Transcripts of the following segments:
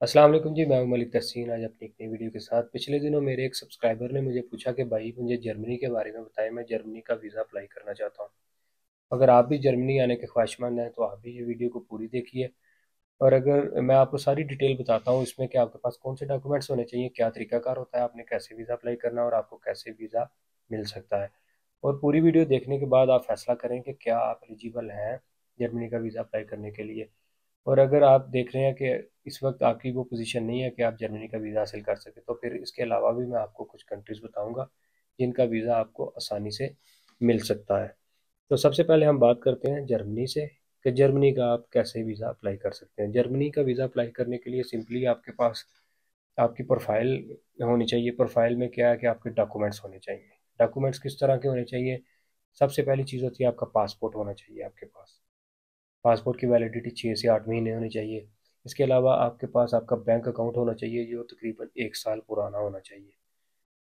अस्सलाम वालेकुम जी, मैं हूं मलिक तहसीन। आज अपनी एक नई वीडियो के साथ। पिछले दिनों मेरे एक सब्सक्राइबर ने मुझे पूछा कि भाई मुझे जर्मनी के बारे में बताएं, मैं जर्मनी का वीज़ा अप्लाई करना चाहता हूं। अगर आप भी जर्मनी आने के ख्वाहिशमंद हैं तो आप भी ये वीडियो को पूरी देखिए। और अगर मैं आपको सारी डिटेल बताता हूँ इसमें कि आपके पास कौन से डॉक्यूमेंट्स होने चाहिए, क्या तरीकाकार होता है, आपने कैसे वीज़ा अप्लाई करना है और आपको कैसे वीज़ा मिल सकता है। और पूरी वीडियो देखने के बाद आप फैसला करें कि क्या आप एलिजिबल हैं जर्मनी का वीज़ा अप्लाई करने के लिए। और अगर आप देख रहे हैं कि इस वक्त आपकी वो पोजीशन नहीं है कि आप जर्मनी का वीज़ा हासिल कर सकें, तो फिर इसके अलावा भी मैं आपको कुछ कंट्रीज़ बताऊंगा जिनका वीज़ा आपको आसानी से मिल सकता है। तो सबसे पहले हम बात करते हैं जर्मनी से कि जर्मनी का आप कैसे वीज़ा अप्लाई कर सकते हैं। जर्मनी का वीज़ा अप्लाई करने के लिए सिंपली आपके पास आपकी प्रोफाइल होनी चाहिए। प्रोफाइल में क्या है कि आपके डॉक्यूमेंट्स होने चाहिए। डॉक्यूमेंट्स किस तरह के होने चाहिए? सबसे पहली चीज़ होती है आपका पासपोर्ट होना चाहिए आपके पास। पासपोर्ट की वैलिडिटी 6 से 8 महीने होनी चाहिए। इसके अलावा आपके पास आपका बैंक अकाउंट होना चाहिए जो तकरीबन 1 साल पुराना होना चाहिए।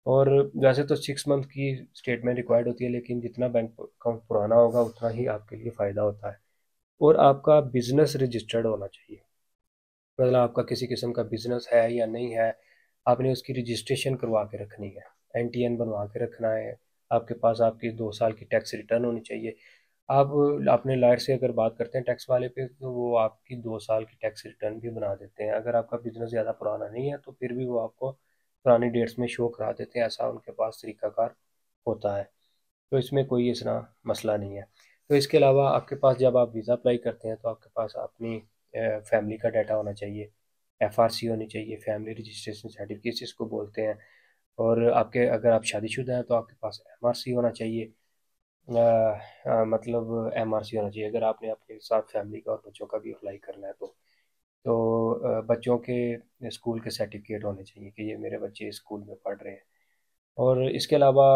और वैसे तो 6 मंथ की स्टेटमेंट रिक्वायर्ड होती है, लेकिन जितना बैंक अकाउंट पुराना होगा उतना ही आपके लिए फ़ायदा होता है। और आपका बिजनेस रजिस्टर्ड होना चाहिए, मतलब आपका किसी किस्म का बिजनेस है या नहीं है, आपने उसकी रजिस्ट्रेशन करवा के रखनी है। NTN बनवा के रखना है। आपके पास आपकी 2 साल की टैक्स रिटर्न होनी चाहिए। आप अपने लॉयर से अगर बात करते हैं टैक्स वाले पे, तो वो आपकी 2 साल की टैक्स रिटर्न भी बना देते हैं। अगर आपका बिजनेस ज़्यादा पुराना नहीं है तो फिर भी वो आपको पुरानी डेट्स में शो करा देते हैं। ऐसा उनके पास तरीकाकार होता है, तो इसमें कोई इतना मसला नहीं है। तो इसके अलावा आपके पास जब आप वीज़ा अप्लाई करते हैं तो आपके पास अपनी फैमिली का डाटा होना चाहिए। FRC होनी चाहिए, फैमिली रजिस्ट्रेशन सर्टिफिकेट जिसको बोलते हैं। और आपके अगर आप शादीशुदा हैं तो आपके पास MRC होना चाहिए। मतलब MRC होना चाहिए अगर आपने अपने साथ फैमिली का और बच्चों का भी अप्लाई करना है तो बच्चों के स्कूल के सर्टिफिकेट होने चाहिए कि ये मेरे बच्चे स्कूल में पढ़ रहे हैं। और इसके अलावा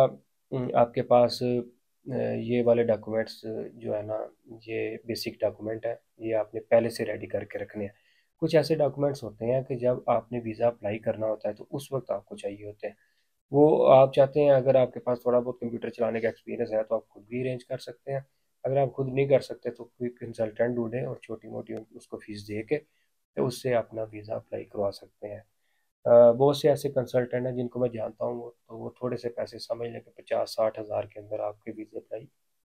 आपके पास ये वाले डॉक्यूमेंट्स जो है ना, ये बेसिक डॉक्यूमेंट है, ये आपने पहले से रेडी करके रखने हैं। कुछ ऐसे डॉक्यूमेंट्स होते हैं कि जब आपने वीज़ा अप्लाई करना होता है तो उस वक्त आपको चाहिए होते हैं। वो आप चाहते हैं, अगर आपके पास थोड़ा बहुत कंप्यूटर चलाने का एक्सपीरियंस है तो आप खुद भी अरेंज कर सकते हैं। अगर आप खुद नहीं कर सकते तो कोई कंसल्टेंट ढूंढें और छोटी मोटी उसको फीस दे के तो उससे अपना वीज़ा अप्लाई करवा सकते हैं। बहुत से ऐसे कंसल्टेंट हैं जिनको मैं जानता हूँ, तो वो थोड़े से पैसे समझ लें कि 50-60 हज़ार के अंदर आपके वीज़ा अप्लाई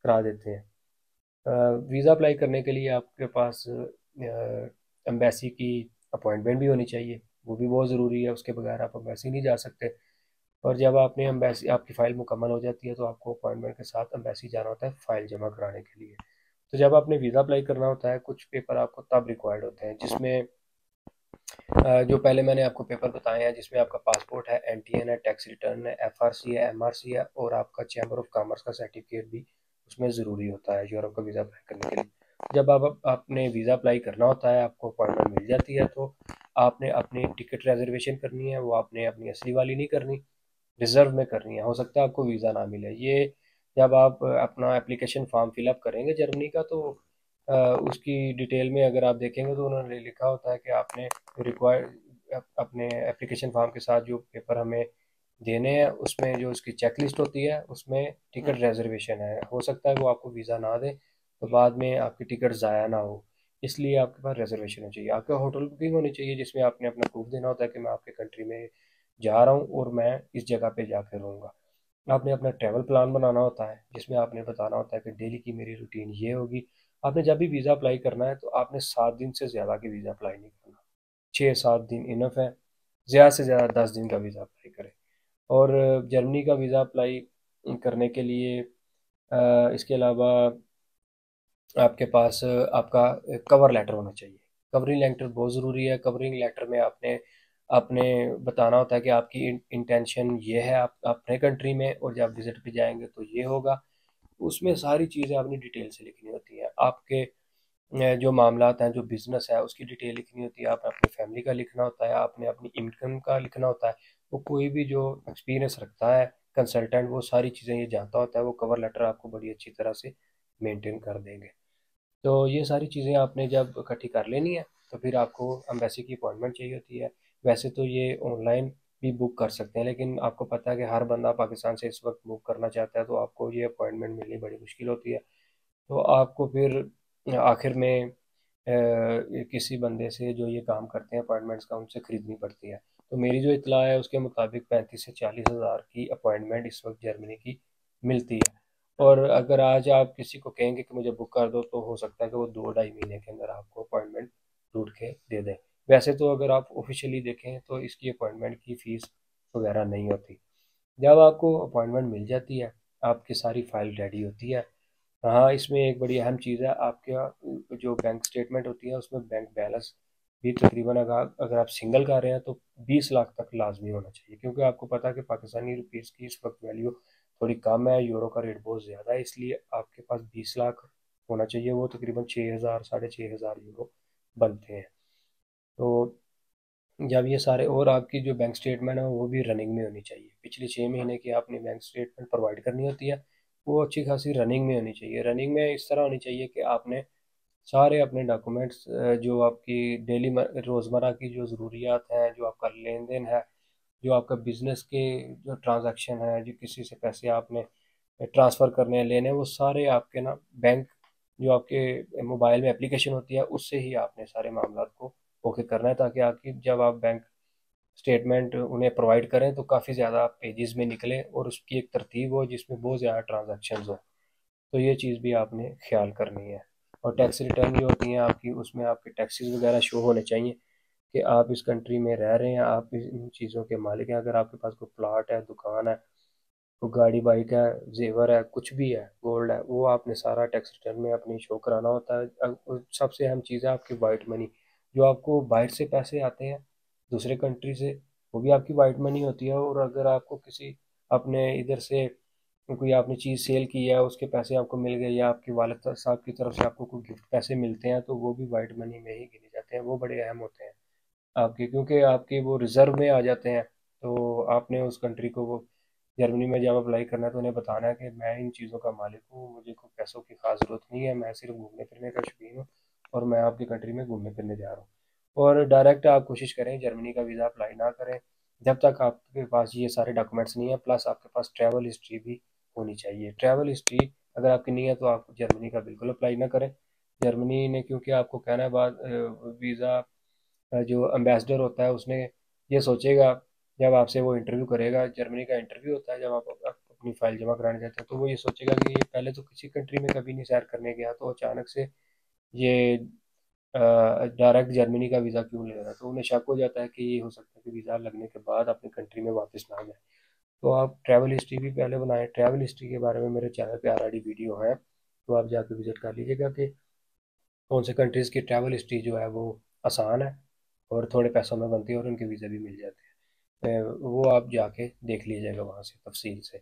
करा देते हैं। वीज़ा अप्लाई करने के लिए आपके पास एम्बेसी की अपॉइंटमेंट भी होनी चाहिए। वो भी बहुत ज़रूरी है, उसके बगैर आप एम्बेसी नहीं जा सकते। और जब आपने एम्बेसी आपकी फ़ाइल मुकम्मल हो जाती है तो आपको अपॉइंटमेंट के साथ एम्बेसी जाना होता है फ़ाइल जमा कराने के लिए। तो जब आपने वीज़ा अप्लाई करना होता है कुछ पेपर आपको तब रिक्वायर्ड होते हैं, जिसमें जो पहले मैंने आपको पेपर बताए हैं, जिसमें आपका पासपोर्ट है, NTN है, टैक्स रिटर्न है, FRC है, MRC है और आपका चैम्बर ऑफ कॉमर्स का सर्टिफिकेट भी उसमें ज़रूरी होता है यूरोप का वीज़ा अप्लाई करने के लिए। जब आप आपने वीज़ा अप्लाई करना होता है, आपको अपॉइंटमेंट मिल जाती है, तो आपने अपनी टिकट रिजर्वेशन करनी है। वो आपने अपनी असली वाली नहीं करनी, रिज़र्व में करनी है। हो सकता है आपको वीज़ा ना मिले। ये जब आप अपना एप्लीकेशन फॉर्म फिलअप करेंगे जर्मनी का, तो उसकी डिटेल में अगर आप देखेंगे तो उन्होंने लिखा होता है कि आपने रिक्वायर अपने एप्लीकेशन फॉर्म के साथ जो पेपर हमें देने हैं उसमें जो उसकी चेक लिस्ट होती है उसमें टिकट रिजर्वेशन है। हो सकता है वो आपको वीज़ा ना दे तो बाद में आपकी टिकट ज़ाया ना हो, इसलिए आपके पास रिजर्वेशन होनी चाहिए। आपका होटल बुकिंग होनी चाहिए जिसमें आपने अपना प्रूफ देना होता है कि मैं आपके कंट्री में जा रहा हूँ और मैं इस जगह पे जाकर रहूँगा। आपने अपना ट्रैवल प्लान बनाना होता है जिसमें आपने बताना होता है कि डेली की मेरी रूटीन ये होगी। आपने जब भी वीज़ा अप्लाई करना है तो आपने 7 दिन से ज़्यादा की वीज़ा अप्लाई नहीं करना। 6-7 दिन इनफ है। ज़्यादा से ज़्यादा 10 दिन का वीज़ा अप्लाई करें। और जर्मनी का वीज़ा अप्लाई करने के लिए इसके अलावा आपके पास आपका कवर लेटर होना चाहिए। कवरिंग लेटर बहुत ज़रूरी है। कवरिंग लेटर में आपने आपने बताना होता है कि आपकी इंटेंशन ये है आप अपने कंट्री में, और जब विज़िट पे जाएंगे तो ये होगा। उसमें सारी चीज़ें आपने डिटेल से लिखनी होती हैं। आपके जो मामलात हैं, जो बिज़नेस है उसकी डिटेल लिखनी होती है। आपने अपनी फैमिली का लिखना होता है, आपने अपनी इनकम का लिखना होता है। वो कोई भी जो एक्सपीरियंस रखता है कंसल्टेंट वो सारी चीज़ें ये जानता होता है। वो कवर लेटर आपको बड़ी अच्छी तरह से मेंटेन कर देंगे। तो ये सारी चीज़ें आपने जब इकट्ठी कर लेनी है तो फिर आपको एम्बेसी की अपॉइंटमेंट चाहिए होती है। वैसे तो ये ऑनलाइन भी बुक कर सकते हैं, लेकिन आपको पता है कि हर बंदा पाकिस्तान से इस वक्त बुक करना चाहता है, तो आपको ये अपॉइंटमेंट मिलनी बड़ी मुश्किल होती है। तो आपको फिर आखिर में किसी बंदे से जो ये काम करते हैं अपॉइंटमेंट्स का, उनसे ख़रीदनी पड़ती है। तो मेरी जो इत्तला है उसके मुताबिक 35 से 40 हज़ार की अपॉइंटमेंट इस वक्त जर्मनी की मिलती है। और अगर आज आप किसी को कहेंगे कि मुझे बुक कर दो, तो हो सकता है कि वो 2 ढाई महीने के अंदर आपको अपॉइंटमेंट ढूंढ के दे दें। वैसे तो अगर आप ऑफिशियली देखें तो इसकी अपॉइंटमेंट की फ़ीस वगैरह नहीं होती। जब आपको अपॉइंटमेंट मिल जाती है, आपकी सारी फाइल रेडी होती है। हाँ, इसमें एक बड़ी अहम चीज़ है, आपके जो बैंक स्टेटमेंट होती है उसमें बैंक बैलेंस भी तकरीबन, अगर अगर आप सिंगल कर रहे हैं तो 20 लाख तक लाजमी होना चाहिए, क्योंकि आपको पता है कि पाकिस्तानी रुपीज़ की इस वक्त वैल्यू थोड़ी कम है, यूरो का रेट बहुत ज़्यादा है, इसलिए आपके पास 20 लाख होना चाहिए। वो तकरीबन 6 हज़ार, 6,500 यूरो बनते हैं। तो जब ये सारे, और आपकी जो बैंक स्टेटमेंट है वो भी रनिंग में होनी चाहिए। पिछले 6 महीने की आपने बैंक स्टेटमेंट प्रोवाइड करनी होती है, वो अच्छी खासी रनिंग में होनी चाहिए। रनिंग में इस तरह होनी चाहिए कि आपने सारे अपने डॉक्यूमेंट्स, जो आपकी डेली रोज़मर्रा की जो ज़रूरियात हैं, जो आपका लेन देन है, जो आपका बिज़नेस के जो ट्रांजैक्शन है, जो किसी से पैसे आपने ट्रांसफ़र करने हैं, लेने हैं, वो सारे आपके ना बैंक, जो आपके मोबाइल में एप्लीकेशन होती है उससे ही आपने सारे मामलात को ओके करना है, ताकि आपकी जब आप बैंक स्टेटमेंट उन्हें प्रोवाइड करें तो काफ़ी ज़्यादा पेजेस में निकले और उसकी एक तरतीब हो जिसमें बहुत ज़्यादा ट्रांजैक्शंस हो। तो ये चीज़ भी आपने ख्याल करनी है। और टैक्स रिटर्न जो होती हैं आपकी, उसमें आपके टैक्सेस वगैरह शो होने चाहिए कि आप इस कंट्री में रह रहे हैं, आप इन चीज़ों के मालिक हैं। अगर आपके पास कोई प्लाट है, दुकान है, कोई गाड़ी बाइक है, जेवर है, कुछ भी है, गोल्ड है, वो आपने सारा टैक्स रिटर्न में अपनी शो कराना होता है। और सबसे अहम चीज़ है आपकी वाइट मनी, जो आपको बाहर से पैसे आते हैं दूसरे कंट्री से, वो भी आपकी वाइट मनी होती है। और अगर आपको किसी अपने इधर से कोई आपने चीज़ सेल की है, उसके पैसे आपको मिल गए, या आपके वालिद साहब की तरफ से आपको कोई गिफ्ट पैसे मिलते हैं, तो वो भी वाइट मनी में ही गिने जाते हैं। वो बड़े अहम होते हैं आपके, क्योंकि आपके वो रिज़र्व में आ जाते हैं। तो आपने उस कंट्री को, वो जर्मनी में जब अप्लाई करना है तो उन्हें बताना है कि मैं इन चीज़ों का मालिक हूँ, मुझे कोई पैसों की खास ज़रूरत नहीं है, मैं सिर्फ घूमने फिरने का शौकीन हूँ और मैं आपकी कंट्री में घूमने फिरने जा रहा हूँ। और डायरेक्ट आप कोशिश करें जर्मनी का वीज़ा अप्लाई ना करें जब तक आपके पास ये सारे डॉक्यूमेंट्स नहीं है, प्लस आपके पास ट्रैवल हिस्ट्री भी होनी चाहिए। ट्रैवल हिस्ट्री अगर आपकी नहीं है तो आप जर्मनी का बिल्कुल अप्लाई ना करें। जर्मनी ने, क्योंकि आपको कहना है बाद वीज़ा, जो एम्बेसडर होता है उसने ये सोचेगा, जब आपसे वो इंटरव्यू करेगा, जर्मनी का इंटरव्यू होता है जब आप अपनी फ़ाइल जमा कराने जाते हैं, तो वो ये सोचेगा कि ये पहले तो किसी कंट्री में कभी नहीं सैर करने गया, तो अचानक से ये डायरेक्ट जर्मनी का वीज़ा क्यों ले रहा है। तो उन्हें शक हो जाता है कि ये हो सकता है कि वीज़ा लगने के बाद अपनी कंट्री में वापस ना जाए। तो आप ट्रैवल हिस्ट्री भी पहले बनाएं। ट्रैवल हिस्ट्री के बारे में मेरे चैनल पे ऑलरेडी वीडियो है, तो आप जाकर विज़िट कर लीजिएगा कि कौन से कंट्रीज़ की ट्रैवल हिस्ट्री जो है वो आसान है और थोड़े पैसों में बनती है और उनके वीज़ा भी मिल जाते हैं। वो आप जाके देख लीजिएगा वहाँ से तफसील से।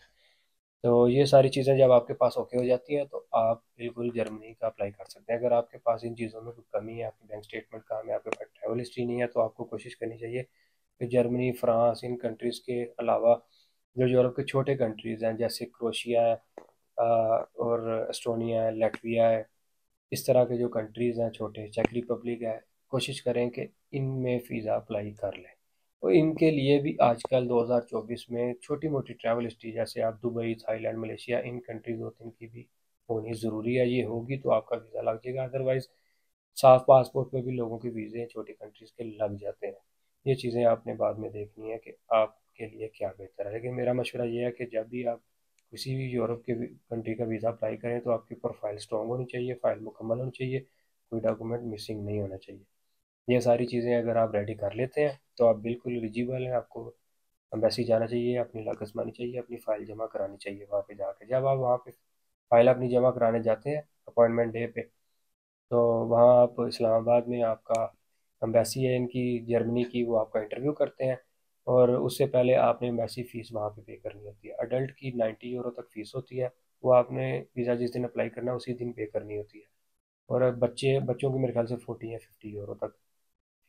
तो ये सारी चीज़ें जब आपके पास ओके हो जाती हैं तो आप बिल्कुल जर्मनी का अप्लाई कर सकते हैं। अगर आपके पास इन चीज़ों में कोई कमी है, आपकी बैंक स्टेटमेंट काम है, आपके पास ट्रैवल हिस्ट्री नहीं है, तो आपको कोशिश करनी चाहिए कि जर्मनी, फ्रांस, इन कंट्रीज़ के अलावा जो यूरोप के छोटे कंट्रीज़ हैं जैसे क्रोशिया है, और एस्टोनिया है, लैटविया है, इस तरह के जो कंट्रीज़ हैं छोटे, चेक रिपब्लिक है, कोशिश करें कि इनमें फ़ीसा अप्लाई कर लें। और इनके लिए भी आजकल 2024 में छोटी मोटी ट्रैवल हिस्ट्री, जैसे आप दुबई, थाईलैंड, मलेशिया, इन कंट्रीज़ होती हैं, इनकी भी होनी ज़रूरी है। ये होगी तो आपका वीज़ा लग जाएगा, अदरवाइज़ साफ पासपोर्ट पे भी लोगों के वीज़े छोटी कंट्रीज़ के लग जाते हैं। ये चीज़ें आपने बाद में देखनी है कि आपके लिए क्या बेहतर है। लेकिन मेरा मशवरा ये है कि जब भी आप किसी भी यूरोप के कंट्री का वीज़ा अप्लाई करें तो आपकी प्रोफाइल स्ट्रॉन्ग होनी चाहिए, फ़ाइल मुकम्मल होनी चाहिए, कोई डॉक्यूमेंट मिसिंग नहीं होना चाहिए। ये सारी चीज़ें अगर आप रेडी कर लेते हैं तो आप बिल्कुल एलिजिबल हैं। आपको एम्बेसी जाना चाहिए, अपनी लागत मानी चाहिए, अपनी फ़ाइल जमा करानी चाहिए वहाँ पे जाके। जब आप वहाँ पे फ़ाइल अपनी जमा कराने जाते हैं अपॉइंटमेंट डे पे, तो वहाँ आप इस्लामाबाद में आपका एम्बेसी है इनकी जर्मनी की, वो आपका इंटरव्यू करते हैं। और उससे पहले आपने एम्बेसी फ़ीस वहाँ पे पे करनी होती है। अडल्ट की 90 यूरो तक फ़ीस होती है, वो आपने वीज़ा जिस दिन अप्लाई करना है उसी दिन पे करनी होती है। और बच्चों की मेरे ख्याल से 40 या 50 यूरो तक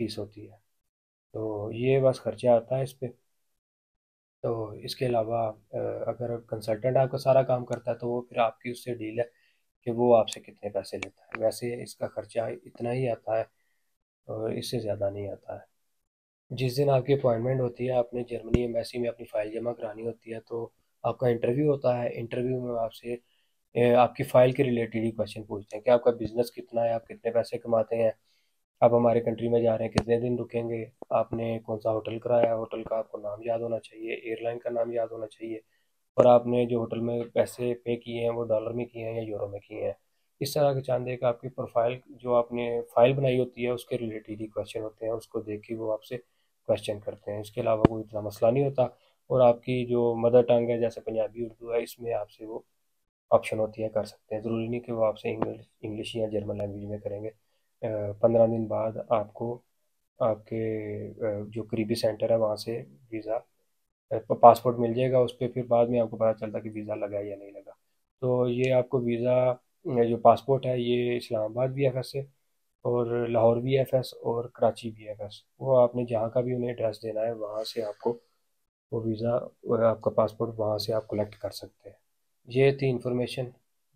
फ़ीस होती है। तो ये बस खर्चा आता है इस पे। तो इसके अलावा अगर कंसल्टेंट आपका सारा काम करता है तो वो फिर आपकी उससे डील है कि वो आपसे कितने पैसे लेता है। वैसे इसका खर्चा इतना ही आता है और इससे ज़्यादा नहीं आता है। जिस दिन आपकी अपॉइंटमेंट होती है, आपने जर्मनी एम्बेसी में अपनी फ़ाइल जमा करानी होती है, तो आपका इंटरव्यू होता है। इंटरव्यू में आपसे आपकी फ़ाइल के रिलेटेड ही क्वेश्चन पूछते हैं कि आपका बिज़नेस कितना है, आप कितने पैसे कमाते हैं, आप हमारे कंट्री में जा रहे हैं कितने दिन रुकेंगे, आपने कौन सा होटल कराया है, होटल का आपको नाम याद होना चाहिए, एयरलाइन का नाम याद होना चाहिए, और आपने जो होटल में पैसे पे किए हैं वो डॉलर में किए हैं या यूरो में किए हैं। इस तरह के चंद एक आपकी प्रोफाइल जो आपने फ़ाइल बनाई होती है उसके रिलेटेड ही क्वेश्चन होते हैं, उसको देख के वो आपसे क्वेश्चन करते हैं। इसके अलावा कोई इतना मसला नहीं होता। और आपकी जो मदर टंग है जैसे पंजाबी उर्दू है, इसमें आपसे वो ऑप्शन होती है, कर सकते हैं। ज़रूरी नहीं कि वो आपसे इंग्लिश इंग्लिश या जर्मन लैंग्वेज में करेंगे। 15 दिन बाद आपको आपके जो करीबी सेंटर है वहाँ से वीज़ा पासपोर्ट मिल जाएगा। उस पर फिर बाद में आपको पता चलता कि वीज़ा लगा है या नहीं लगा। तो ये आपको वीज़ा जो पासपोर्ट है ये इस्लामाबाद VFS से, और लाहौर VFS और कराची VFS, वो आपने जहाँ का भी उन्हें एड्रेस देना है वहाँ से आपको वो वीज़ा आपका पासपोर्ट वहाँ से आप कलेक्ट कर सकते हैं। ये थी इन्फॉर्मेशन।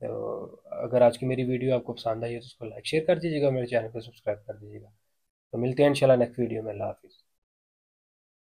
तो अगर आज की मेरी वीडियो आपको पसंद आई है तो उसको लाइक शेयर कर दीजिएगा, मेरे चैनल को सब्सक्राइब कर दीजिएगा। तो मिलते हैं इंशाल्लाह नेक्स्ट वीडियो में। अल्लाह हाफिज़।